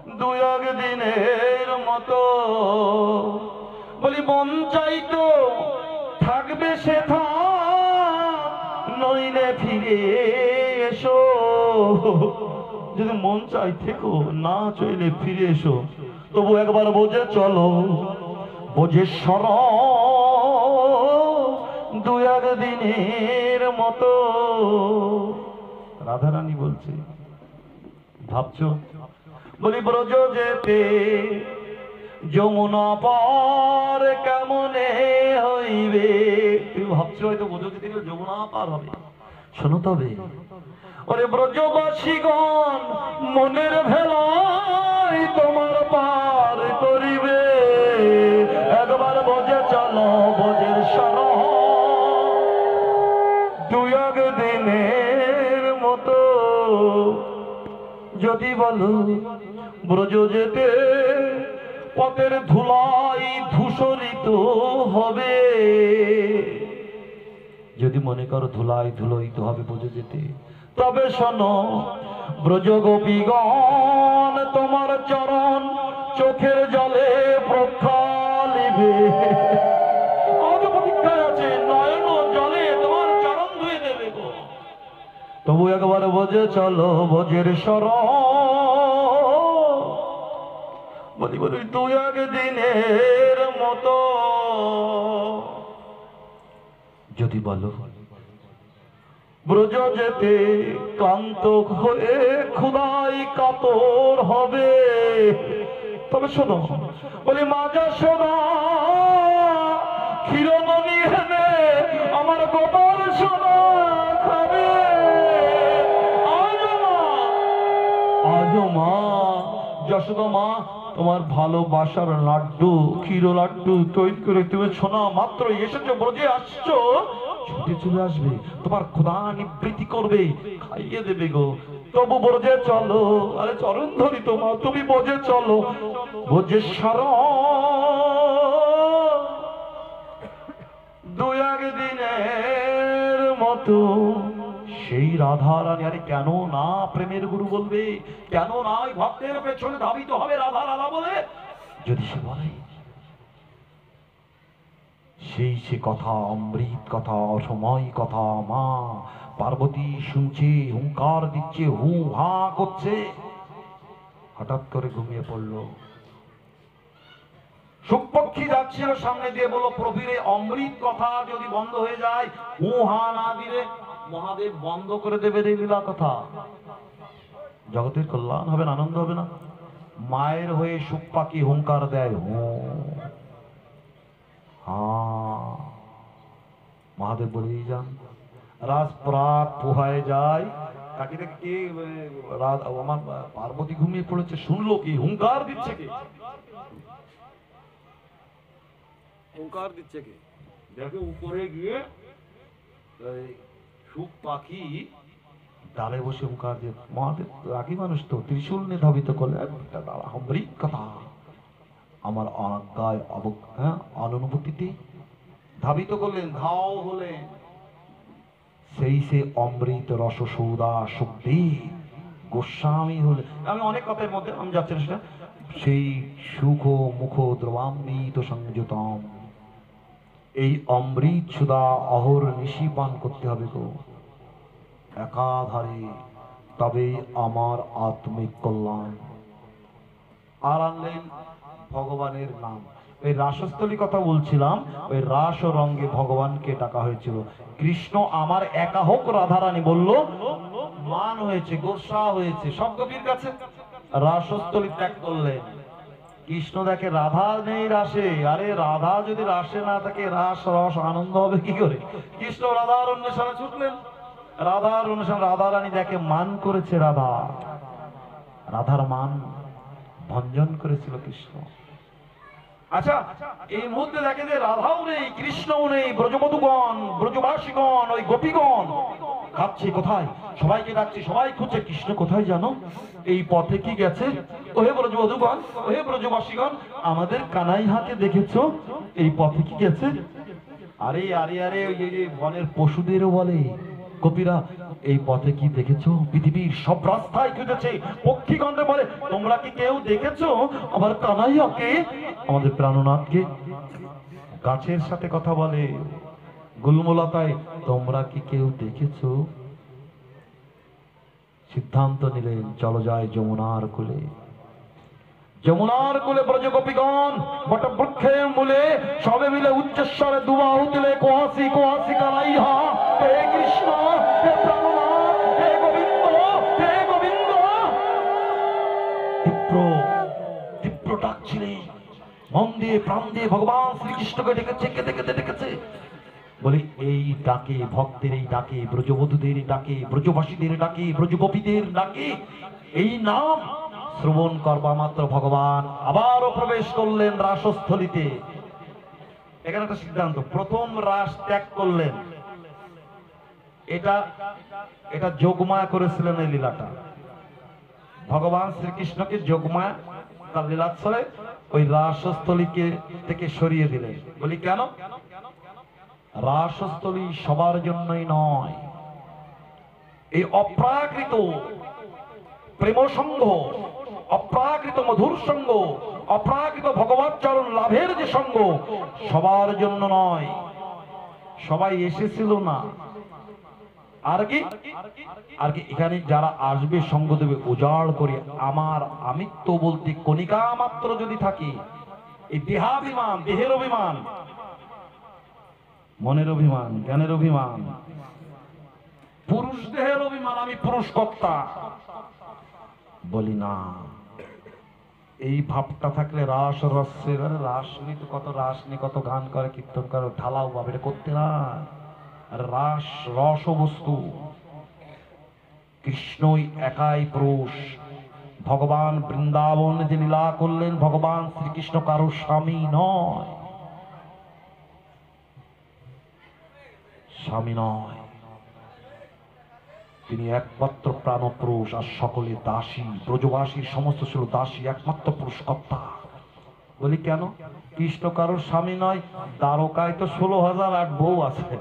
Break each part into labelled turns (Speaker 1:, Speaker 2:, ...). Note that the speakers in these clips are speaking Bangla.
Speaker 1: দু একদিনের মতো। বলি মন চাইতো থাকবে সে নইলে ফিরে এসো। যদি মন চাই থেকো, না চাইলে ফিরে এসো। তবু একবার বোঝে চলো, বোঝে সর দু একদিনের মতো। রাধারানী বলছে, ভাবছো? বলি ব্রজ যেতে যমুনা পার কেমনে হইবে। তুমি ভাবছো হয়তো ব্রজ যেতে যমুনা পার হবে। শোনো তবে, ওরে ব্রজবাসীগণ মনের ভেলায় তোমার পার করিবে। একবার বোঝে চলো, বোঝের সর দু একদিনের মতো। যদি বলো ব্রজ যেতে পথের ধুলাই ধূসরিত হবে। যদি মনে করো ধুলাই ধুলোইতে হবে ব্রজ যেতে, তবে শোনো ব্রজ গোপীগণ তোমার চরণ চোখের জলে প্রক্ষালিবে। প্রতীক্ষায় আছে, নয়ন জলে তোমার চরণ ধুয়ে দেবে গো। তবু একবার বোঝে চলো, বোঝের সর বলি বলি দু একদিনের মতো। যদি বলো ব্রজ যেতে ক্লান্ত হয়ে ক্ষুধায় কাতর হবে, তবে শোনো বলি মাজা সোনা ক্ষীরমণি হেনে আমার গোপাল সোনা খাবে। আজও মা যশোদা মা তোমার ভালোবাসার লাড্ডু, ক্ষীর লাড্ডু তৈরি করে তুমি সোনা মাত্র এসেছো, ব্রজে আসছো, ছুটে চলে আসবে, তোমার ক্ষুধা নিবৃত্তি করবে, খাইয়ে দেবে গো। তবু ব্রজে চলো, আরে চরণ ধরি তোমার, তুমি ব্রজে চলো, ব্রজে সর দু একদিনের মতো। সেই রাধারানী, আরে কেন না প্রেমের গুরু বলবে, কেন না ওই ভক্তের পেছনে ধাবিত হবে রাধা রাধা বলে? যদি সে বলে সেই সে কথা অমৃত কথা, অসময় কথা। মা পার্বতী শুনছে, হুঙ্কার দিচ্ছে, হু হা করছে। হঠাৎ করে ঘুমিয়ে পড়লো। শুকপক্ষী যাচ্ছিল সামনে দিয়ে, বলো প্রভুরে অমৃত কথা যদি বন্ধ হয়ে যায়, হু হা না দিলে মহাদেব বন্ধ করে দেবে এই লীলা কথা। জগতের কল্যাণ হবে না, আনন্দ হবে না? মায়ের হয়ে শুক পাখি হুঙ্কার দেয়, হু হা। মহাদেব বলেই যান। রাজপ্রাত পোহায় যায়, তাকে দেখে আমার পার্বতী ঘুমিয়ে পড়েছে, শুনলো কি হুঙ্কার দিচ্ছে কে? হুঙ্কার দিচ্ছে কে? দেখে উপরে গিয়ে শুক পাখি ডালে বসে হুঙ্কার দিয়ে। মহাদেব রাগী মানুষ তো, ত্রিশূল নিয়ে ধাবিত করলে অমৃত কথা আমার অনাজ্ঞায় অনুভূতিতে ধাবিত করলেন, ধাও হলেন। সেই সে অমৃত রস সৌদা সুখদেব গোস্বামী হলে। আমি অনেক কথার মধ্যে আমি যাচ্ছি না সেটা। সেই সুখ মুখ দ্রবামৃত সংযতম, এই অমৃত সুদা অহর নিশি পান করতে হবে গো একাধারে, তবে আমার আত্মিক কল্যাণ। আর আনলেন ভগবানের নাম। ওই রাসস্থলী কথা বলছিলাম, ওই রাস ও রঙ্গে ভগবানকে ডাকা হয়েছিল। কৃষ্ণ আমার একা হোক, রাধারানী বলল মান হয়েছে, গোসা হয়েছে, সব কবির কাছে রাসস্থলী ত্যাগ করলেন। কৃষ্ণ দেখে রাধা নেই রাসে, আরে রাধা যদি রাসে না থাকে রাস রস আনন্দ হবে কি করে? কৃষ্ণ রাধার অন্বেষণে ছুটলেন। রাধার অনুসারে রাধারানী দেখে মান করেছে, রাধার মান ভঞ্জন করেছিল কৃষ্ণ। আচ্ছা, এই মুহূর্তে দেখে যে রাধাও নেই, কৃষ্ণও নেই, ব্রজবধূগণ ব্রজবাসীগণ ওই গোপীগণ কাঁদছে, কোথায়? সবাইকে ডাকছে, সবাই খুঁজছে কৃষ্ণ কোথায় জানো? এই পথে কি গেছে? ওহে ব্রজবধূগণ, ওহে ব্রজবাসীগণ, আমাদের কানাইহাকে দেখেছো? এই পথে কি গেছে? আরে আরে আরে ওই যে বনের পশুদেরও বলে গোপীরা, এই পথে কি দেখেছো? পৃথিবীর সব রাস্তায় খুঁজেছে, পক্ষীগণে বলে তোমরা কি কেউ দেখেছো আমার কানাইয়াকে, আমাদের প্রাণনাথকে? গাছের সাথে কথা বলে, গুল্মলতায় তোমরা কি কেউ দেখেছো? সিদ্ধান্ত নিলেন চলো যায় যমুনার কূলে। যমুনার কূলে ব্রজগোপীগণ বটবৃক্ষের মূলে সবে মিলে উচ্চস্বরে দুবাহু তুলে কোহাসি কোহাসি কানাইয়া, হে কৃষ্ণ, হে প্রাণনাথ, হে গোবিন্দ, হে গোবিন্দ, তীব্র তীব্র ডাকছিলেন। মন দিয়ে প্রাণ দিয়ে ভগবান শ্রীকৃষ্ণকে ডেকেছে, কেঁদে কেঁদে ডেকেছে। বলি এই ডাকে, ভক্তের এই ডাকে, ব্রজবধূদের ডাকে, ব্রজবাসীদের ডাকে, ব্রজগোপীদের ডাকে, এই নাম শ্রবণ করবা মাত্র ভগবান আবারও প্রবেশ করলেন রাসস্থলীতে। এখানে একটা সিদ্ধান্ত, প্রথম রাস ত্যাগ করলেন, এটা যোগমায়া করেছিলেন এই লীলাটা। ভগবান শ্রীকৃষ্ণকে যোগমায়া তার লীলাচ্ছলে ওই রাসস্থলীকে থেকে সরিয়ে দিলেন। বলি কেন? রাসস্থলী সবার জন্যই নয়। এই অপ্রাকৃত প্রেম সঙ্গ, অপ্রাকৃত মধুর সঙ্গ, অপ্রাকৃত ভগবৎ চরণ লাভের যে সঙ্গ, সবার জন্য নয়। সবাই এসেছিল না। আর কি এখানে যারা আসবে সঙ্গ দেবে উজাড় করে আমার আমিত্ব বলতে কণিকা মাত্র যদি থাকে, এই দেহাভিমান, দেহের অভিমান, মনের অভিমান, জ্ঞানের অভিমান, পুরুষ দেহের অভিমান, আমি পুরুষ কর্তা, বলি না। এই ভাবটা থাকলে রাস রসের, রাস নিয়ে তো কত রাস নিয়ে কত গান করে, কীর্তন করে, ঢালাও ভাবে এটা করতে না। আর রাস রস বস্তু, কৃষ্ণই একাই পুরুষ। ভগবান বৃন্দাবন যে লীলা করলেন, ভগবান শ্রীকৃষ্ণ কারো স্বামী নয়, স্বামী নয়, তিনি একমাত্র প্রাণপুরুষ। আর সকলে দাসী, ব্রজবাসীর সমস্ত ছিল দাসী, একমাত্র পুরুষ কর্তা। বলি কেন? কৃষ্ণ কারোর স্বামী নয়। দ্বারকায় তো 16,008 বউ আছে,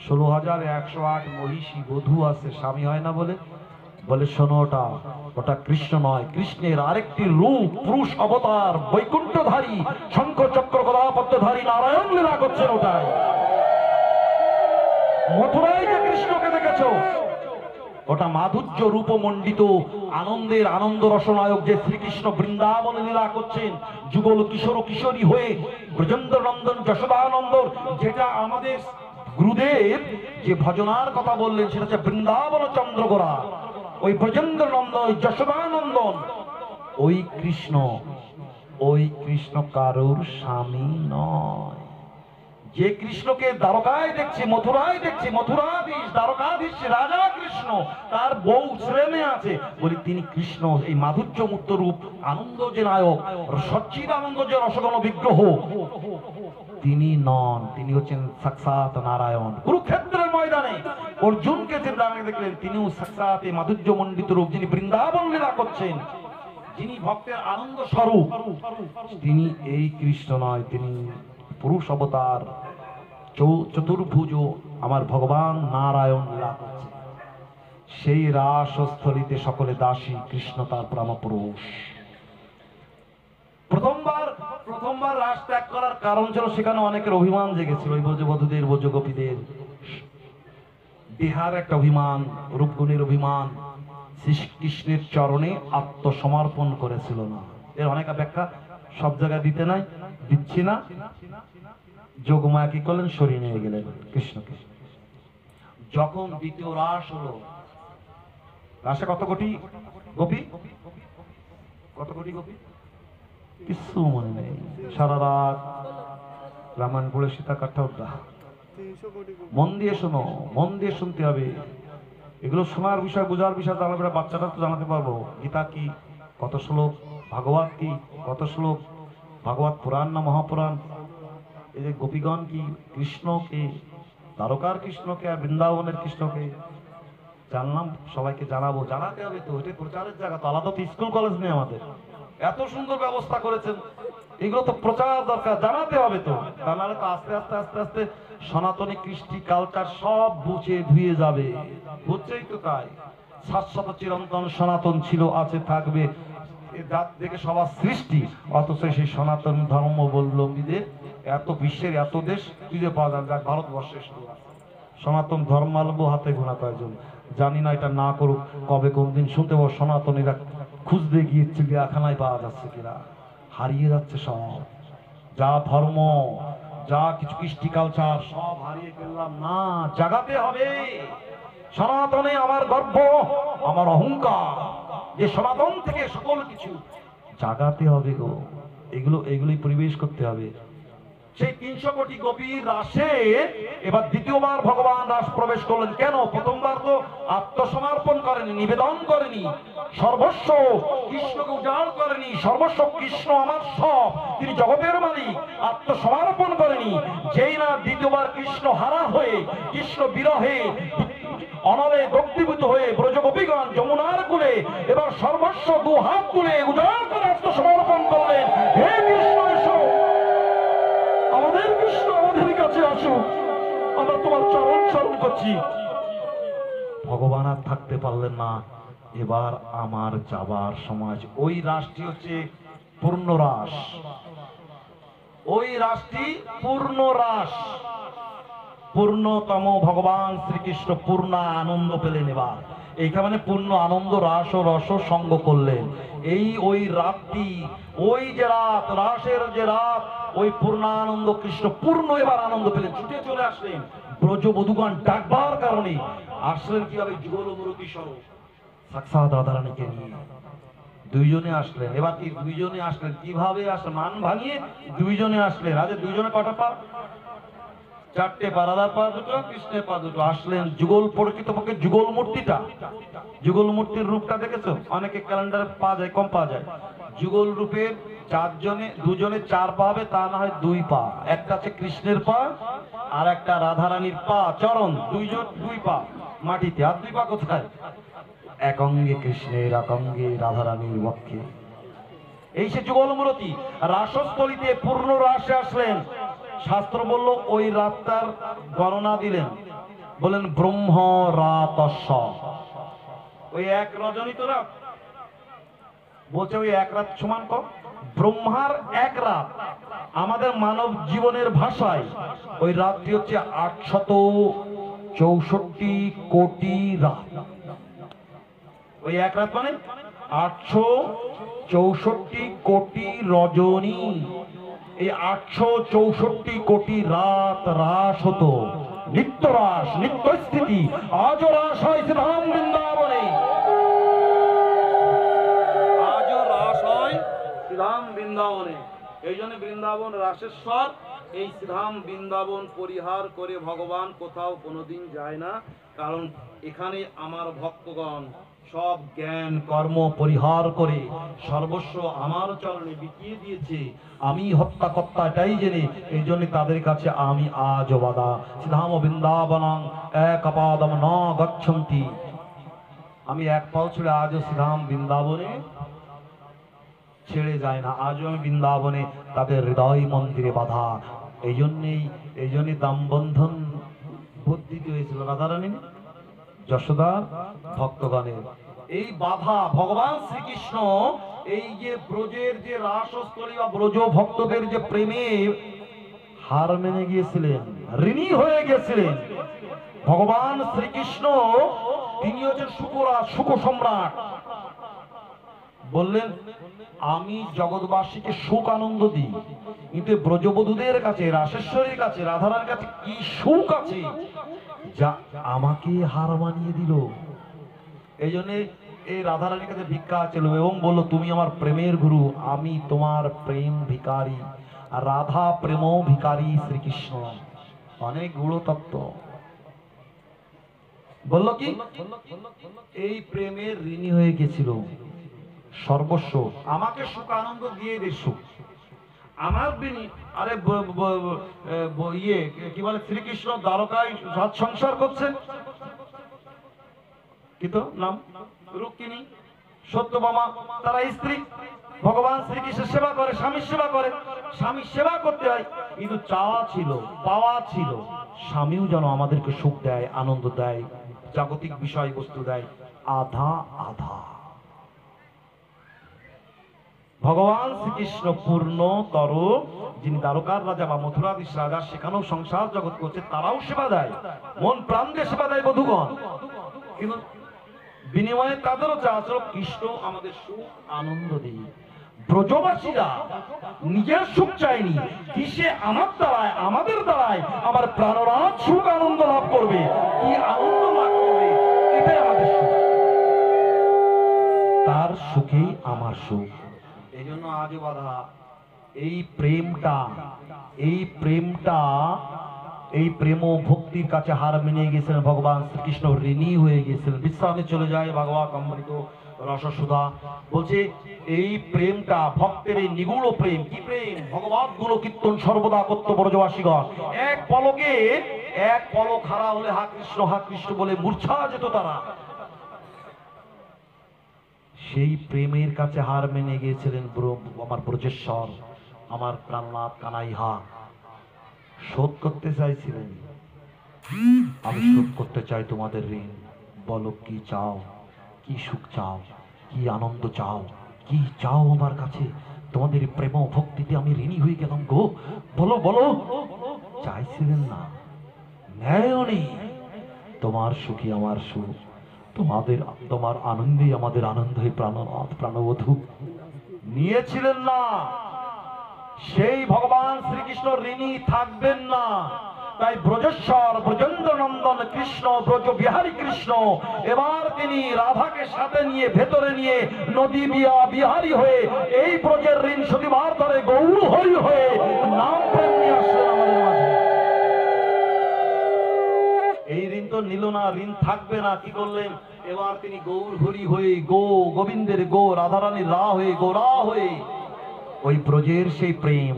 Speaker 1: 16,108 মহিষী বধূ আছে, স্বামী হয় না বলে? বলে শোনো, ওটা কৃষ্ণ নয়, কৃষ্ণের আরেকটি রূপ, পুরুষ অবতার, বৈকুণ্ঠধারী, শঙ্খ চক্র গদা পদ্মধারী নারায়ণ লীলা করছেন ওটাই। মথুরায় যে কৃষ্ণকে দেখেছো, ওটা মাধুর্য রূপমণ্ডিত আনন্দের আনন্দ রসনায়ক যে শ্রীকৃষ্ণ বৃন্দাবনে লীলা করছেন, যুগল কিশোর কিশোরী হয়ে ব্রজেন্দ্র নন্দন যশোদানন্দর, যেটা আমাদের গুরুদেব যে ভজনার কথা বললেন সেটা হচ্ছে বৃন্দাবন চন্দ্রগোড়া। ওই ব্রজেন্দ্র নন্দন, যশোদানন্দন, ওই কৃষ্ণ কারোর স্বামী নয়। যে কৃষ্ণকে দ্বারকায় দেখছি, মথুরায় দেখছি, মথুরাধীশ দ্বারকাধীশ রাজা কৃষ্ণ, তার বউ ছেলে আছে, বলি তিনি কৃষ্ণ, এই মাধুর্য মুক্ত রূপ, আনন্দ যে নায়ক, সচ্চিদ আনন্দ যে রসগণ বিগ্রহ, তিনি নন, তিনি হচ্ছেন সাক্ষাৎ নারায়ণ। কুরুক্ষেত্রের ময়দানে অর্জুনকে যে দেখলেন, তিনিও সাক্ষাৎ এই মাধুর্য মণ্ডিত রূপ, যিনি বৃন্দাবন লীলা করছেন, যিনি ভক্তের আনন্দ স্বরূপ, তিনি এই কৃষ্ণ নয়, তিনি পুরুষ অবতার, চতুর্ভুজ আমার ভগবান নারায়ণ লীলা করছে। সেই রাসস্থলীতে সকলে দাসী, কৃষ্ণ তার পরমপুরুষ। প্রথমবার রাস ত্যাগ করার কারণ ছিল সেখানে অনেকের অভিমান জেগেছিল, ওই ব্রজবধূদের, ব্রজগোপীদের দেহার একটা অভিমান, রূপগুণের অভিমান, শ্রীকৃষ্ণের চরণে আত্মসমর্পণ করেছিল না। এর অনেক ব্যাখ্যা, সব জায়গায় দিতে নাই, দিচ্ছি না। যোগমায়া কি করলেন? সরিয়ে নিয়ে গেলেন কৃষ্ণকে। যখন দ্বিতীয় রাস হলো, রাসে কত কোটি গোপী, কত কোটি গোপী কিছু মনে নেই। সারা রাত রামায়ণ পড়ে সীতা কাঠা উদ্রা। মন দিয়ে শোনো, মন দিয়ে শুনতে হবে। এগুলো শোনার বিষয়, বোঝার বিষয়, জানাবে বাচ্চাটা তো জানাতে পারবো। গীতা কি, কত শ্লোক, ভাগবত কি, কত শ্লোক, ভাগবত পুরাণ না মহাপুরাণ, এই যে গোপীগণ কি, কৃষ্ণকে, দ্বারকার কৃষ্ণকে আর বৃন্দাবনের কৃষ্ণকে জানলাম, সবাইকে জানাবো, জানাতে হবে তো, এটা প্রচারের জায়গা তো, আলাদা তো স্কুল কলেজ নেই আমাদের। এত সুন্দর ব্যবস্থা করেছেন এগুলো তো প্রচার দরকার, জানাতে হবে তো, জানালে তো আস্তে আস্তে আস্তে আস্তে সনাতনী কৃষ্টি কালচার সব বুঝে ধুয়ে যাবে। বুঝছেই তো তাই, শাশ্বত চিরন্তন সনাতন ছিল, আছে, থাকবে, জাত থেকে সবার সৃষ্টি, অথচ সেই সনাতন ধর্মাবলম্বীদের এত বিশ্বের এত দেশ খুঁজে পাওয়া যায়, যাক ভারতবর্ষে শুধু আছে। সনাতন ধর্মাবলম্বী হাতে গোনা কয়েকজন, জানি না এটা না করুক কবে কোন দিন শুনতে পাবো সনাতনীরা খুঁজতে গিয়ে চিড়িয়াখানায় পাওয়া যাচ্ছে কিনা, হারিয়ে যাচ্ছে সব, যা ধর্ম যা কিছু কৃষ্টি কালচার সব হারিয়ে ফেললাম। না, জাগাতে হবে। সনাতনে আমার গর্ব, আমার অহংকার, যে সনাতন থেকে সকল কিছু জাগাতে হবে গো। এগুলোই পরিবেশ করতে হবে। সেই 300 কোটি গোপীর রাসে এবার দ্বিতীয়বার ভগবান রাস প্রবেশ করলেন। কেন? প্রথমবার তো আত্মসমর্পণ করেনি, নিবেদন করেনি, সর্বস্ব কৃষ্ণকে উজাড় করেনি, সর্বস্ব কৃষ্ণ আমার সব, তিনি জগতের মালিক, আত্মসমর্পণ করেনি। যেই না দ্বিতীয়বার কৃষ্ণ হারা হয়ে, কৃষ্ণ বিরহে অনলে ভক্তিভূত হয়ে ব্রজগোপীগণ যমুনার কূলে এবার সর্বস্ব দু হাত তুলে উজাড় করে আত্মসমর্পণ করলেন। হে কৃষ্ণ এসো, আমাদের কৃষ্ণ আমাদের কাছে আসো, আমরা তোমার চরণ স্মরণ করছি। ভগবান আর থাকতে পারলেন না, এবার আমার যাবার সমাজ। ওই রাষ্ট্রটি হচ্ছে পূর্ণ রাস, ওই রাষ্ট্রটি পূর্ণ রাস, পূর্ণতম ভগবান শ্রীকৃষ্ণ পূর্ণ আনন্দ পেলেন। এবার এইখানে পূর্ণ আনন্দ রাস ও রস সঙ্গ করলেন। ওই রাতটি, ওই যে রাত, রাসের যে রাত, ওই পূর্ণানন্দ কৃষ্ণ পূর্ণ এবার আনন্দ পেলেন, ছুটে চলে আসলেন ব্রজবধূগণ ডাকবার কারণে। আসলেন কিভাবে? যুগল মূরতি স্বরূপ সাক্ষাৎ রাধারানীকে নিয়ে দুইজনে আসলেন। এবার কি দুইজনে আসলেন? কিভাবে আসলেন? মান ভাঙিয়ে দুইজনে আসলেন। আজ দুইজনে কটা পা? 4টে পা, রাধার পা 2টো, কৃষ্ণের পা 2টো। আসলেন যুগল, প্রকৃতপক্ষে যুগল মূর্তিটা, যুগল মূর্তির রূপটা দেখেছো? অনেকে ক্যালেন্ডারে পাওয়া যায়, কম পাওয়া যায়। যুগল রূপের দুজনে 4 পা হবে, তা না হয় 2 পা। একটা আছে কৃষ্ণের পা আর একটা রাধারানীর পা, চরণ, 2 পা মাটিতে, আর 2 পা কোথায়? এক অঙ্গে কৃষ্ণের, এক অঙ্গে রাধারানীর বক্ষে। এই সে যুগল মূর্তি। রাসস্থলীতে পূর্ণ রাসে আসলেন। শাস্ত্র বলল ওই রাতটার গণনা দিলেন, বলেন ব্রহ্ম রাতস্য। ওই এক রজনী তো রাত বলছে, ওই এক রাত সমান কম। ব্রহ্মার এক রাত, আমাদের মানব জীবনের ভাষায় ওই রাতটি হচ্ছে 864 কোটি রাত। ওই এক রাত মানে 864 কোটি রজনী। এই 864 কোটি রাত রাস হতো, নিত্য রাস, নিত্য স্থিতি। আজও রাস হয় শ্রীধাম বৃন্দাবনে, আজও রাস হয় শ্রীধাম বৃন্দাবনে। এই জন্য বৃন্দাবন রাসেশ্বর। এই শ্রীধাম বৃন্দাবন পরিহার করে ভগবান কোথাও কোনোদিন যায় না, কারণ এখানে আমার ভক্তগণ সব জ্ঞান কর্ম পরিহার করে সর্বস্ব আমার চরণে বিকিয়ে দিয়েছে। আমি হত্যাকর্তা এটাই জেনে, এই জন্য তাদের কাছে আমি আজ বাদা শ্রীধাম বৃন্দাবনং একপাদম ন গচ্ছন্তি। আমি এক পাও ছেড়ে আজও শ্রীধাম বৃন্দাবনে ছেড়ে যায় না। আজও আমি বৃন্দাবনে তাদের হৃদয় মন্দিরে বাধা। এই জন্যই দামবন্ধন বর্ধিত হয়েছিল রাধারানী যশোদা ভক্তগণের। এই বাধা ভগবান শ্রীকৃষ্ণ এই যে ব্রজের যে রাসস্থলী বা ব্রজ ভক্তদের যে প্রেমে হার মেনে গিয়েছিলেন, ঋণী হয়ে গেছিলেন। ভগবান শ্রীকৃষ্ণ তিনি হচ্ছেন সুখ সম্রাট। বললেন আমি জগৎবাসীকে সুখ আনন্দ দিই, কিন্তু ব্রজবধূদের কাছে, রাসেশ্বরীর কাছে, রাধারার কাছে কি সুখ আছে যা আমাকে হার মানিয়ে দিল। এই জন্য এই রাধারানীর কাছে ভিক্ষা ছিল এবং বলল তুমি আমার প্রেমের গুরু, আমি তোমার প্রেম ভিখারি। আর রাধা প্রেম ভিখারি শ্রীকৃষ্ণ। অনেক গুড় তত্ত্ব। বলল কি এই প্রেমের ঋণী হয়ে গেছিল, সর্বস্ব আমাকে সুখ আনন্দ দিয়ে দে, সুখ আমার বিনি। আরে ইয়ে কি বলে, শ্রীকৃষ্ণ দ্বারকায় রাজ সংসার করছে, কি তো নাম, রুক্মিণী, সত্যভামা, তারা স্ত্রী। ভগবান শ্রীকৃষ্ণের সেবা করে, স্বামীর সেবা করে, স্বামীর সেবা করতে হয়, কিন্তু চাওয়া ছিল, পাওয়া ছিল স্বামীও যেন আমাদেরকে সুখ দেয়, আনন্দ দেয়, জাগতিক বিষয়বস্তু দেয়, আধা আধা। ভগবান শ্রীকৃষ্ণ পূর্ণতর, যিনি দ্বারকার রাজা বা মথুরাধীশ রাজা, সেখানেও সংসার জগৎ করছে, তারাও সেবা দেয়, মন প্রাণ দিয়ে সেবা দেয় বধূগণ, কিন্তু বিনিময়ে তাদেরও চাওয়া ছিল কৃষ্ণ আমাদের সুখ আনন্দ দিই। ব্রজবাসীরা নিজের সুখ চায়নি, কিসে আমার দ্বারায়, আমাদের দ্বারায় আমার প্রাণরাজ সুখ আনন্দ লাভ করবে, কি আনন্দ লাভ করবে, এটাই আমাদের সুখ, তার সুখেই আমার সুখ। এই জন্য আজও বাধা এই প্রেমটা, এই প্রেমটা, এই প্রেম ও ভক্তির কাছে হার মেনে গেছিলেন ভগবান শ্রীকৃষ্ণ, ঋণী হয়ে গেছিলেন। বিশ্রামে চলে যায় ভাগবত অমৃত রসসুধা বলছে এই প্রেমটা ভক্তের, এই নিগুড় প্রেম, কি প্রেম, ভগবত গুণ কীর্তন সর্বদা করত ব্রজবাসীগণ। এক পলকে, এক পলক হারা হলে হা কৃষ্ণ বলে মূর্ছা যেত তারা। সেই প্রেমের কাছে হার মেনে গিয়েছিলেন আমার ব্রজেশ্বর, আমার প্রাণনাথ কানাইহা। শোধ করতে চাইছিলেন, আমি শোধ করতে চাই তোমাদের ঋণ, বলো কি চাও, কি সুখ চাও, কি আনন্দ চাও, কি চাও আমার কাছে, তোমাদের প্রেম ভক্তিতে আমি ঋণী হয়ে গেলাম গো, বলো বলো। চাইছিলেন না, ন্যায়নি, তোমার সুখী আমার সুখ, তোমাদের, তোমার আনন্দে আমাদের আনন্দ, হে প্রাণনাথ প্রাণবধূ। নিয়েছিলেন না, সেই ভগবান শ্রীকৃষ্ণ ঋণী থাকবেন না। তাই ব্রজেশ্বর ব্রজেন্দ্র নন্দন কৃষ্ণ, ব্রজ বিহারী কৃষ্ণ, এবার তিনি রাধাকে সাথে নিয়ে, ভেতরে নিয়ে নদী বিহারী হয়ে এই ব্রজের ঋণ শনিবার ধরে গৌর হরি হয়ে নাম প্রেম নিয়ে আসলেন আমাদের মাঝে। এই ঋণ তো নিল না, ঋণ থাকবে না, কি করলেন, এবার তিনি গৌর হরি হয়ে, গোবিন্দের গো, রাধারানীর রা হয়ে, গোরা হয়ে ওই ব্রজের সেই প্রেম,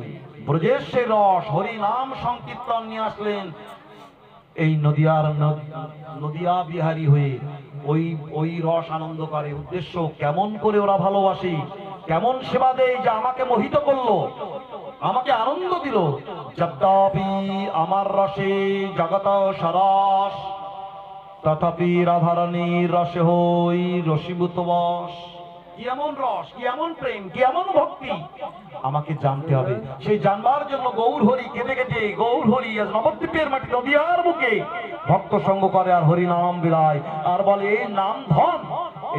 Speaker 1: ব্রজের সেই রস, হরি নাম সংকীর্তন নিয়ে আসলেন এই নদিয়া বিহারী হয়ে। ওই রস আনন্দ করে। উদ্দেশ্য কেমন করে ওরা ভালোবাসে, কেমন সেবা দেয়, যে আমাকে মোহিত করলো, আমাকে আনন্দ দিল। যদ্যপি আমার রসে জগত সরস, তথাপি রাধারানীর রসে হই রসীভূত বশ। কি এমন রস, কি এমন প্রেম, কি এমন ভক্তি, আমাকে জানতে হবে। সেই জানবার জন্য গৌর হরি কেঁদে কেটে, গৌর হরি আজ নবদ্বীপের মাটি নদিয়ার বুকে ভক্ত সঙ্গ করে আর হরি নাম বিলায়, আর বলে এই নাম ধন,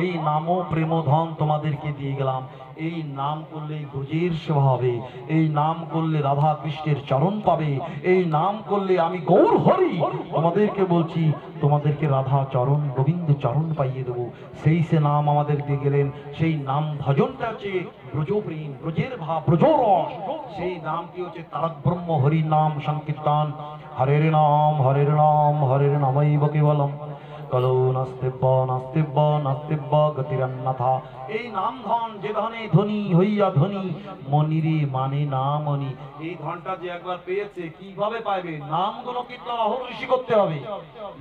Speaker 1: এই নামও প্রেম ধন তোমাদেরকে দিয়ে গেলাম। এই নাম করলে ব্রজের সেবা হবে, এই নাম করলে রাধা কৃষ্ণের চরণ পাবে, এই নাম করলে আমি গৌর হরি তোমাদেরকে বলছি, তোমাদেরকে রাধা চরণ, গোবিন্দ চরণ পাইয়ে দেবো। সেই সে নাম আমাদের দিয়ে গেলেন। সেই নাম ভজনটা হচ্ছে ব্রজপ্রেম, ব্রজের ভাব, ব্রজরস। সেই নামটি হচ্ছে তারক ব্রহ্ম হরি নাম সংকীর্তন। হরের নাম হরের নাম হরের নামৈব কেবলম, কলো নাস্তিব্য নাস্তিব্য নাস্তিব্য গতিরন্যথা। এই নাম ধন, যে ধনে ধনী হইয়া ধনী, মনিরে মানে না মনি। এই ধনটা যে একবার পেয়েছে, কিভাবে পাইবে, নামগুলো কীর্তন অহর্নিশি করতে হবে।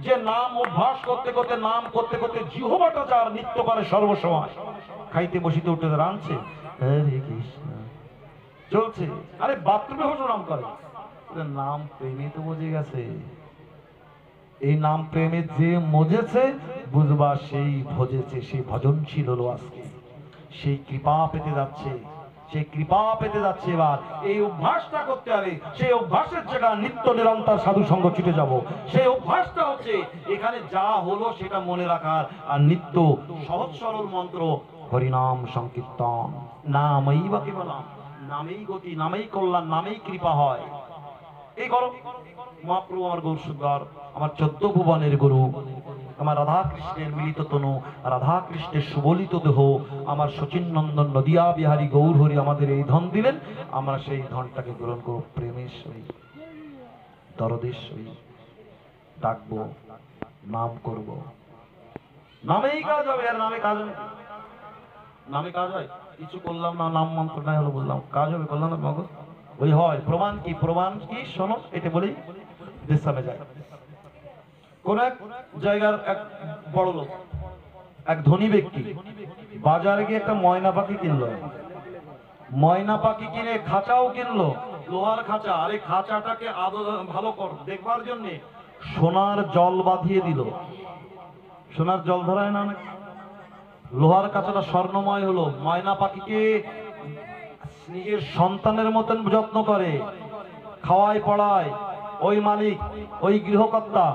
Speaker 1: যে নাম অভ্যাস করতে করতে, নাম করতে করতে জিহ্বাটা যার নিত্য করে সর্বসময়, খাইতে বসিতে উঠতে রাঁধছে হরে কৃষ্ণ চলছে, আরে বাথরুমে বসে নাম করে, নাম প্রেমে তো বুঝে গেছে। এই নাম প্রেমে যে মজেছে, বুঝবা সেই ভজেছে, সেই ভজনশীল হলো আজকে, সেই কৃপা পেতে যাচ্ছে, সেই কৃপা পেতে যাচ্ছে। এবার এই অভ্যাসটা করতে হবে। সেই অভ্যাসের জায়গা নিত্য নিরন্তর সাধু সঙ্গ ছুটে যাব। সেই অভ্যাসটা হচ্ছে এখানে যা হলো সেটা মনে রাখার, আর নিত্য সহজ সরল মন্ত্র হরিনাম সংকীর্তন। নামই বা কি বললাম, নামেই গতি, নামেই কল্যাণ, নামেই কৃপা হয়। এই করো মহাপ্রভু আমার গৌর সুন্দর, আমার 14 ভুবনের গুরু, আমার রাধা কৃষ্ণের মিলিত তনু, রাধা কৃষ্ণের সুবলিত দেহ, আমার শচীন নন্দন নদিয়া বিহারী গৌর হরি আমাদের এই ধন দিলেন। আমরা সেই ধনটাকে গ্রহণ করব, প্রেমের সহিত, দরদের সহিত ডাকবো, নাম করব। নামেই কাজ হবে, আর নামে কাজ হবে, নামে কাজ হয়। কিছু করলাম না, নাম মন্ত্র নাই হলো, বললাম কাজ হবে, করলাম না মগজ ওই হয়। প্রমাণ কি, প্রমাণ কি শোনো, এটা বলেই বিশ্রামে যায়। কোন এক জায়গার এক বড় লোক, এক ধনী ব্যক্তি বাজারে গিয়ে একটা ময়না পাখি কিনলো। ময়না পাখি কিনে খাঁচাও কিনলো, লোহার খাঁচা। আরে খাঁচাটাকে ভালো কর দেখবার জন্য সোনার জল বাঁধিয়ে দিল। সোনার জল ধরায় না অনেক, লোহার খাঁচাটা স্বর্ণময় হলো। ময়না পাখিকে নিজের সন্তানের মতন যত্ন করে, খাওয়ায় পড়ায় ওই মালিক, ওই গৃহকর্তা,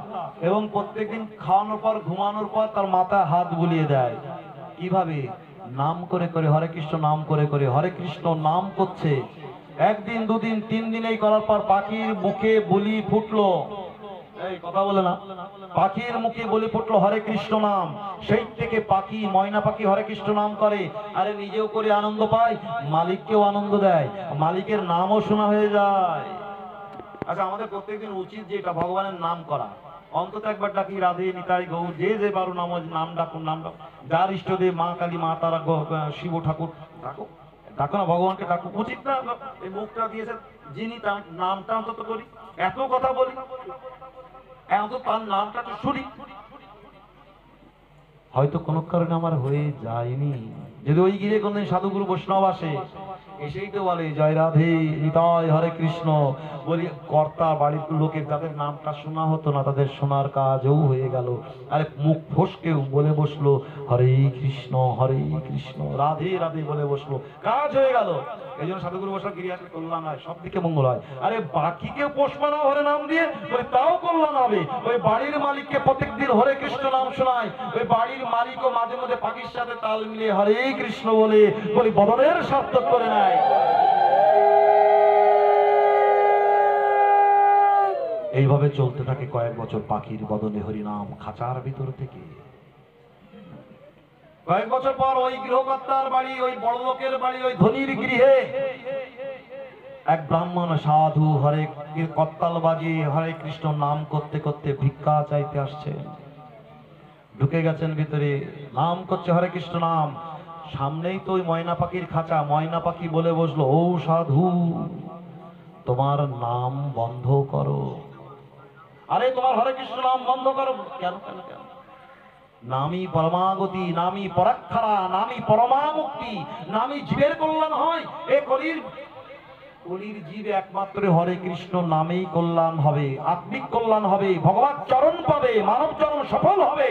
Speaker 1: এবং প্রত্যেকদিন খাওয়ানোর পর ঘুমানোর পর তার মাথায় হাত বুলিয়ে দেয়। কিভাবে? নাম করে করে, হরে কৃষ্ণ নাম করে করে, হরে কৃষ্ণ নাম করছে। একদিন দুদিন তিন দিন এই করার পর পাখির মুখে বলি ফুটলো। এই কথা বলে না, পাখির মুখে বলি ফুটলো হরে কৃষ্ণ নাম। সেই থেকে পাখি, ময়না পাখি হরে কৃষ্ণ নাম করে। আরে নিজেও করে আনন্দ পায়, মালিককেও আনন্দ দেয়, মালিকের নামও শোনা হয়ে যায়। আচ্ছা, আমাদের প্রত্যেকদিন উচিত যে এটা ভগবানের নাম করা। অন্তত একবার ডাকি রাধে নিতাই গৌর, যে যে বারো নাম ডাকুন, নাম ডাকুন। যার ইষ্টদেব মা কালী, মা তারা, শিব ঠাকুর, ডাকো ডাকো না, ভগবানকে ডাকো। উচিত না? এই মুখটা দিয়েছে যিনি, তার নামটা অন্তত করি। এত কথা বলি, এত তার নামটা তো শুনি। হয়তো কোনো কারণে আমার হয়ে যায়নি। যদি ওই গিরে কোনদিন সাধুগুরু বৈষ্ণব আসে, এসেই তো বলে জয় রাধে নিতাই হরে কৃষ্ণ, বলি কর্তা বাড়ির লোকের যাদের নামটা শোনা হতো না তাদের শোনার কাজও হয়ে গেল। আরে মুখ ফসকেও বলে বসলো হরে কৃষ্ণ রাধে রাধে বলে বসলো, কাজ হয়ে গেল। এই জন্য সাধুগুরু বৈষ্ণব গিরি আসলে কল্যাণ হয়, সব দিকে মঙ্গল হয়। আরে বাকিকে পোষ মানা হরে নাম দিয়ে বলি তাও কল্যাণ হবে। ওই বাড়ির মালিককে প্রত্যেকদিন হরে কৃষ্ণ নাম শোনায়, ওই বাড়ির মালিকও মাঝে মধ্যে পাখির সাথে তাল মিলিয়ে হরে কৃষ্ণ বলে বলি বদনের সার্থক করে নেয়। এইভাবে চলতে থাকে কয়েক বছর পাখির বদনে হরিনাম খাঁচার ভিতর থেকে। কয়েক বছর পর ওই গৃহকর্তার বাড়ি, ওই বড় লোকের বাড়ি, ওই ধনীর গৃহে এক ব্রাহ্মণ সাধু হরে করতাল বাজিয়ে হরে কৃষ্ণ নাম করতে করতে ভিক্ষা চাইতে আসছে। ঢুকে গেছেন ভিতরে, নাম করছে হরে কৃষ্ণ নাম। সামনেই তো ওই ময়না পাখির খাঁচা। ময়না পাখি বলে বসলো, ও সাধু তোমার নাম বন্ধ করো। আরে তোমার হরে কৃষ্ণ নাম বন্ধ করো কেন? কেন কেন? নামই পরমাগতি, নামই পরাক্ষরা, নামই পরমামুক্তি, নামই জীবের কল্যাণ হয়। এ কলির জীব একমাত্র হরে কৃষ্ণ নামেই কল্যাণ হবে, আত্মিক কল্যাণ হবে, ভগবান চরণ পাবে, মানব জন্ম সফল হবে,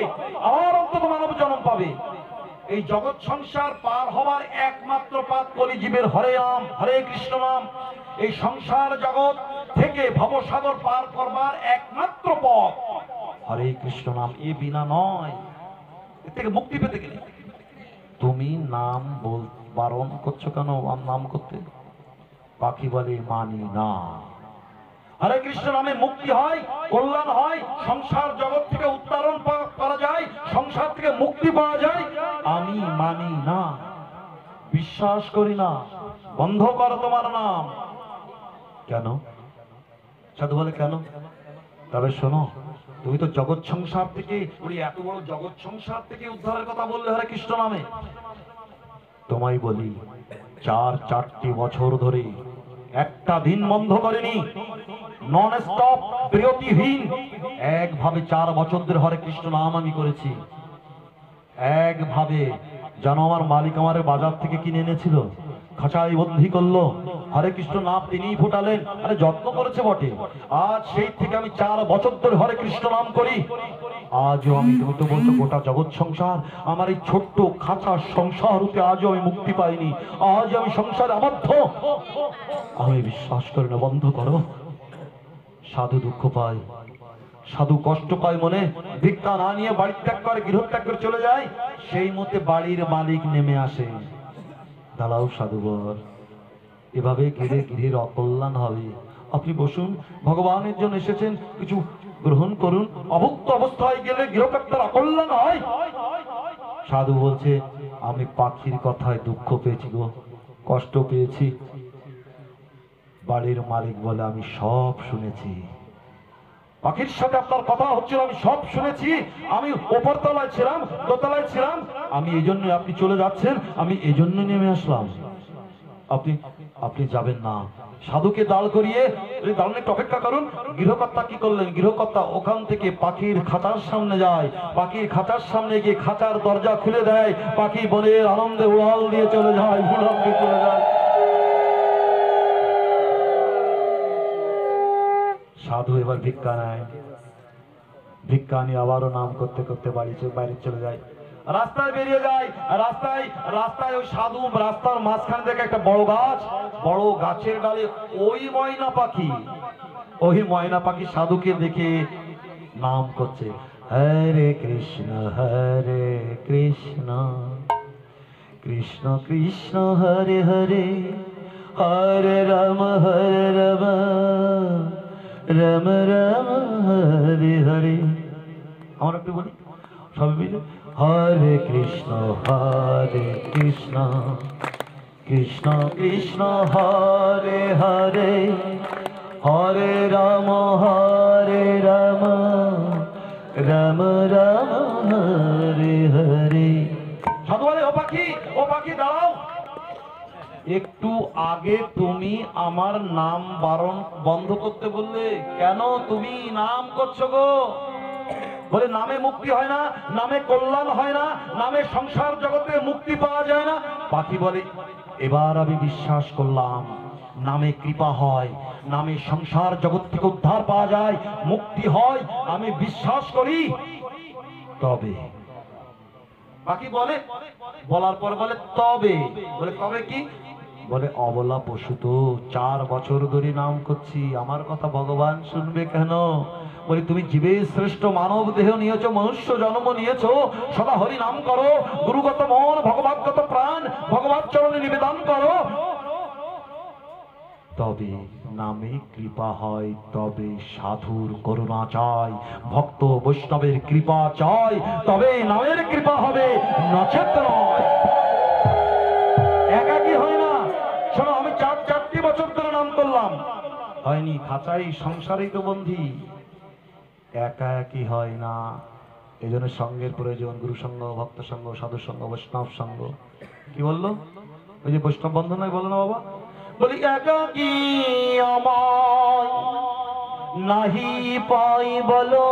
Speaker 1: আমার অন্তত মানব জন্ম পাবে। এই জগৎ সংসার পার হবার একমাত্র পথ কলি জীবের হরে নাম, হরে কৃষ্ণ নাম। এই সংসার জগৎ থেকে ভবসাগর পার করবার একমাত্র পথ হরে কৃষ্ণ নাম। এ বিনা নয়। এর থেকে মুক্তি পেতে গেলে তুমি নাম বারণ করছো কেন নাম করতে? পাখি বলে মানি না। হরে কৃষ্ণ নামে মুক্তি হয়, কল্যাণ হয়, সংসার জগৎ থেকে উত্তরণ করা যায়, সংসার থেকে মুক্তি পাওয়া যায়। আমি মানি না, বিশ্বাস করি না, বন্ধ করো তোমার নাম। কেন? সাধু বলে কেন? তবে শোনো, তুমি তো জগৎ সংসার থেকে, এত বড় জগৎ সংসার থেকে উদ্ধারের কথা বললে হরে কৃষ্ণ নামে। তোমায় বলি, 4 বছর ধরে একটা দিন বন্ধ করেনি, নন স্টপ, বিরতিহীন, একভাবে 4 বছর ধরে হরে কৃষ্ণ নাম আমি করেছি। একভাবে যেন আমার মালিক আমার বাজার থেকে কিনে এনেছিল, খাঁচায় বন্দি করলো, হরে কৃষ্ণ নাম তিনিই ফুটালেন। আরে যত্ন করেছে বটে। আজ সেই থেকে আমি 4 বছর ধরে হরে কৃষ্ণ নাম করি। আজও আমি, তুমি তো বলছো গোটা জগৎ সংসার, আমার এই ছোট্ট খাঁচা সংসার হতে আজও আমি মুক্তি পাইনি। আজ আমি সংসারে আবদ্ধ। আমি বিশ্বাস করি না, বন্ধ করো। সাধু দুঃখ পায়, সাধু কষ্ট পায় মনে, ভিক্ষা না নিয়ে বাড়ি ত্যাগ করে, গৃহত্যাগ করে চলে যায়। সেই মতে বাড়ির মালিক নেমে আসে, দাঁড়াও সাধুবর, এভাবে গৃহে গৃহের অকল্যাণ হবে, আপনি বসুন, ভগবানের জন্য এসেছেন, কিছু গ্রহণ করুন। অভুক্ত অবস্থায় গেলে গৃহকর্তার অকল্যাণ হয়। সাধু বলছে, আমি পাখির কথায় দুঃখ পেয়েছি গো, কষ্ট পেয়েছি। বাড়ির মালিক বলে, আমি সব শুনেছি, পাখির সাথে আপনার কথা হচ্ছিল, আমি সব শুনেছি। আমি উপরতলায় ছিলাম, দোতলায় ছিলাম, আমি এই জন্য, আপনি চলে যাচ্ছেন, আমি এই জন্য নেমে আসলাম। আপনি যাবেন না। সাধুকে দাঁড় করিয়ে, দাঁড়ান একটু অপেক্ষা করুন। গৃহকর্তা কি করলেন? গৃহকর্তা ওখান থেকে পাখির খাঁচার সামনে যায়, পাখির খাঁচার সামনে গিয়ে খাঁচার দরজা খুলে দেয়, পাখি বনের আনন্দে উড়াল দিয়ে চলে যায়, উড়াল দিয়ে চলে যায়। সাধু এবার ভিক্ষা নেয়, ভিক্ষা নিয়ে আবারও নাম করতে করতে বাইরে চলে যায়। রাস্তায় বেরিয়ে যায়, রাস্তায় ওই সাধু রাস্তার মাঝখানে দেখে একটা বড় গাছ, বড় গাছের ডালে ওই ময়না পাখি সাধুকে দেখে নাম করছে, হরে কৃষ্ণ কৃষ্ণ কৃষ্ণ হরে হরে, হরে রাম রাম রাম হরে হরে। আমরা একটু বলি সবাই মিলে, হরে কৃষ্ণ কৃষ্ণ কৃষ্ণ হরে হরে, হরে রাম রাম রাম হরে হরে। সাধু বলে, ও পাখি দাঁড়াও, একটু আগে তুমি আমার নাম বারণ বন্ধ করতে বললে, কেন তুমি নাম করছো গো? বলে, নামে মুক্তি হয় না, নামে কল্যাণ হয় না, নামে সংসার জগতে মুক্তি পাওয়া যায় না। পাখি বলে, এবার আমি বিশ্বাস করলাম নামে কৃপা হয়, নামে সংসার জগৎ থেকে উদ্ধার পাওয়া যায়, মুক্তি হয়, আমি বিশ্বাস করি। তবে পাখি বলে, বলার পর বলে তবে কি? বলে, অবলা পশু তো 4 বছর ধরে নাম করছি, আমার কথা ভগবান শুনবে কেন? বলে, তুমি জীবের শ্রেষ্ঠ মানব দেহ নিয়েছো, মনুষ্য জন্ম নিয়েছো, সদা হরি নাম করো, গুরুগত মন ভগবৎগত প্রাণ ভগবৎ চরণে নিবেদন করো, তবে নামে কৃপা হয়, তবে সাধুর করুণা চাই, ভক্ত বৈষ্ণবের কৃপা চাই, তবে নামের কৃপা হবে, নচেত নয়। একাকী হয় না। শোনো, আমি 4 বছর ধরে নাম করলাম, হয়নি, খাঁচাই সংসারেই তো বন্ধি, একাকী হয় না। এই জন্য সঙ্গের প্রয়োজন, গুরু সঙ্গ, ভক্ত সঙ্গ, সাধু সঙ্গ, বৈষ্ণব সঙ্গ। কি বললো? ওই যে বৈষ্ণব বন্ধন নয়, বলো না বাবা? বলি, একাকী আমায় নাহি পাই বলো,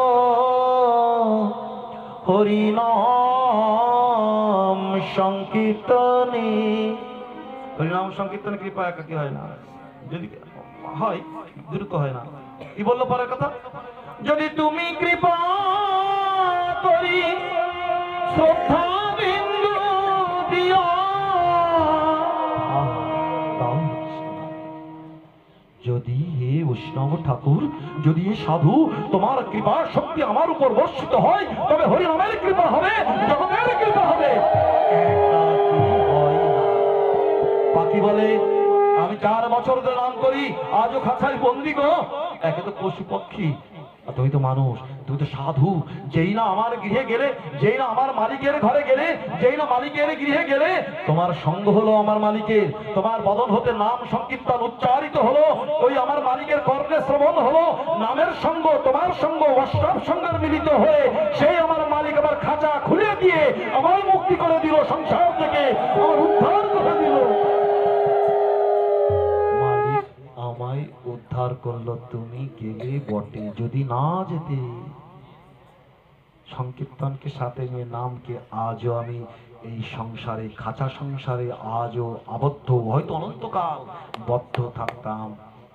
Speaker 1: হরিনাম সংকীর্তনে। হরিনাম সংকীর্তনে কৃপা একাকী হয় না, যদি হয় দ্রুত হয় না। কি বললো পরের কথা? যদি তুমি কৃপা করি শ্রদ্ধা বিন্দু দিও, যদি হে বৈষ্ণব ঠাকুর, যদি হে সাধু তোমার কৃপা শক্তি আমার উপর বর্ষিত হয়, তবে হরিনামের কৃপা হবে, জগতের কৃপা হবে। পাখি বলে, আমি 4 বছর ধরে নাম করি, আজও খাঁচায় বন্দি গো। একে তো পশু পক্ষী, তুমি তো মানুষ, তুমি তো সাধু। যেই না আমার গৃহে গেলে, যেই না আমার মালিকের ঘরে গেলে, যেই না মালিকের গৃহে গেলে, তোমার সঙ্গ হলো আমার মালিকের, তোমার বদন হতে নাম সংকীর্তন উচ্চারিত হলো, ওই আমার মালিকের কর্ণে শ্রবণ হলো, নামের সঙ্গ তোমার সঙ্গ বৈষ্ণব সঙ্গের মিলিত হয়ে সেই আমার মালিক আমার খাঁচা খুলে দিয়ে আমার মুক্তি করে দিল, সংসার থেকে আমার উদ্ধার করে দিল। আমায় উদ্ধার করলো, তুমি গেলে বটে, যদি না যেতে সংকীর্তনকে সাথে নিয়ে নামকে, আজও আমি এই সংসারে, খাঁচা সংসারে আজও আবদ্ধ, হয়তো অনন্তকাল বদ্ধ থাকতাম।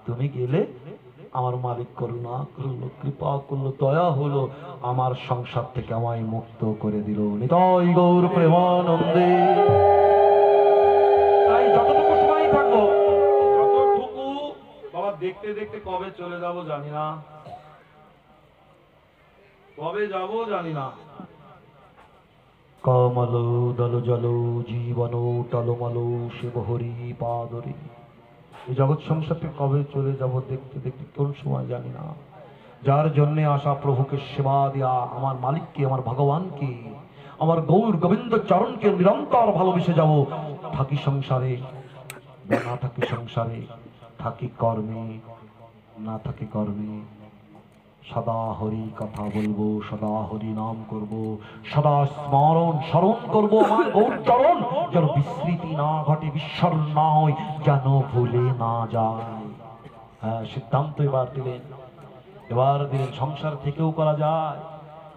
Speaker 1: তুমি গেলে আমার মালিক করুণা করলো, কৃপা করলো, দয়া হলো, আমার সংসার থেকে আমায় মুক্ত করে দিল। নিতাই গৌর প্রেমানন্দে। তাই যতটুকু সময় থাকবো, বাবা দেখতে দেখতে কবে চলে যাব জানি না, কবে যাব জানি না। কমল দল জল জীবন টলমল শিব হরি পাদরে। এই জগৎ সংসার থেকে কবে চলে যাব দেখতে দেখতে কোন সময় জানি না। যার জন্য আশা প্রভুকে সেবা দেয়া, আমার মালিককে, আমার ভগবানকে, আমার গৌর গোবিন্দ চরণকে নিরন্তর ভালোবেসে যাব। থাকি সংসারে, না থাকি সংসারে, থাকি কর্মে, না থাকি কর্মে, সদা হরি কথা বলবো, সদা হরি নাম করব, সদা স্মরণ করব আমার গৌর চরণ, যেন বিস্মৃতি না ঘটে, বিস্মরণ না হয়, যেন ভুলে না যায়। হ্যাঁ, সিদ্ধান্ত এবার দিলেন। সংসার থেকেও করা যায়,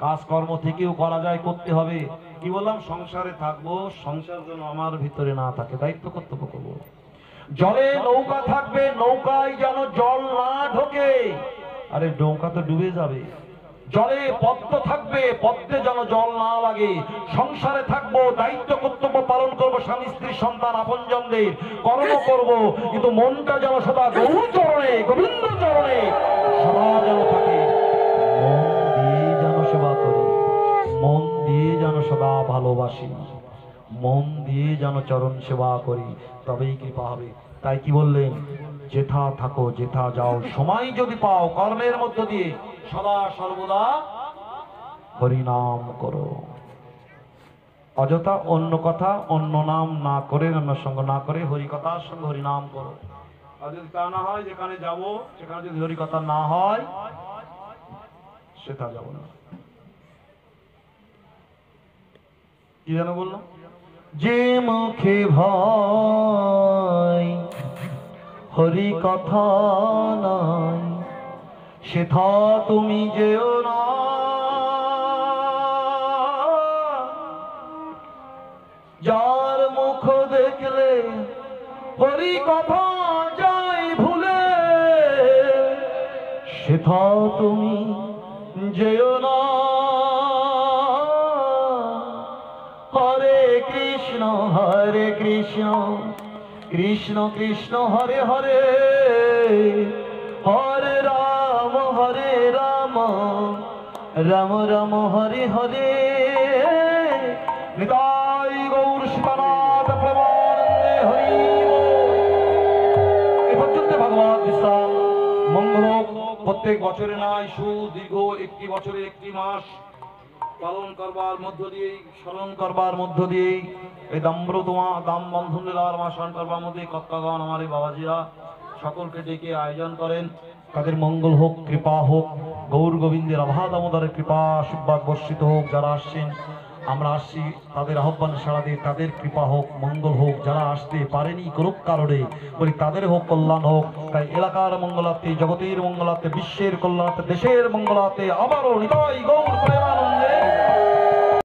Speaker 1: কাজকর্ম থেকেও করা যায়, করতে হবে। কি বললাম? সংসারে থাকবো, সংসার যেন আমার ভিতরে না থাকে, দায়িত্ব কর্তব্য করবো। জলে নৌকা থাকবে, নৌকায় যেন জল না ঢোকে। আরে নৌকা তো ডুবে যাবে। জলে পদ্ম থাকবে, পদ্মে যেন জল না লাগে। সংসারে থাকবো, দায়িত্ব কর্তব্য পালন করবো, স্বামী স্ত্রী সন্তান আপনজনদের কর্ম করব, কিন্তু মনটা যেন সদা গৌর চরণে, গোবিন্দ চরণে সদা যেন থাকে। মন দিয়ে যেন সেবা করি, মন দিয়ে যেন সদা ভালোবাসি, মন দিয়ে যেন চরণ সেবা করি, তবেই কৃপা হবে। তাই কি বললেন, যেথা থাকো যেথা যাও, সময় যদি পাও কর্মের মধ্য দিয়ে সদা সর্বদা হরিনাম করো। অযথা অন্য কথা অন্য নাম না করে, অন্য সঙ্গ না করে হরি কথার সঙ্গে হরিনাম করো। আর যদি তা না হয়, যেখানে যাব সেখানে যদি হরি কথা না হয়, সেটা যাব না। কি যেন বললাম, যে মুখে ভয় হরি কথা নাই, সেথা তুমি যেও না। যার মুখ দেখলে হরি কথা যায় ভুলে, সেথা তুমি যেও না। হরে কৃষ্ণ কৃষ্ণ কৃষ্ণ হরে হরে, হরে রাম রাম রাম হরে হরে। নিতাই গৌর শিবনাথ প্রেমানন্দে হরি বল। এই পর্যন্ত ভগবান বিশ্রাম মঙ্গল প্রত্যেক বছরে নয়, সুদীর্ঘ একটি বছরে একটি মাস পালন করবার মধ্য দিয়ে, স্মরণ করবার মধ্য দিয়ে, এই দাম বন্ধন লীলার মা স্মরণ করবার মধ্যে কর্তাগণ আমার এই বাবাজিরা সকলকে ডেকে আয়োজন করেন। তাদের মঙ্গল হোক, কৃপা হোক, গৌর গোবিন্দের আভা দামোদরের কৃপা আশীর্বাদ বর্ষিত হোক। যারা আসছেন, আমরা আসছি, তাদের আহ্বান সাড়া দিয়ে তাদের কৃপা হোক, মঙ্গল হোক। যারা আসতে পারেনি কোনো কারণে, বলি তাদের হোক, কল্যাণ হোক। তাই এলাকার মঙ্গলার্থে, জগতের মঙ্গলার্থে, বিশ্বের কল্যাণার্থে, দেশের মঙ্গলার্থে আবারও নিতাই গৌর প্রেমানন্দ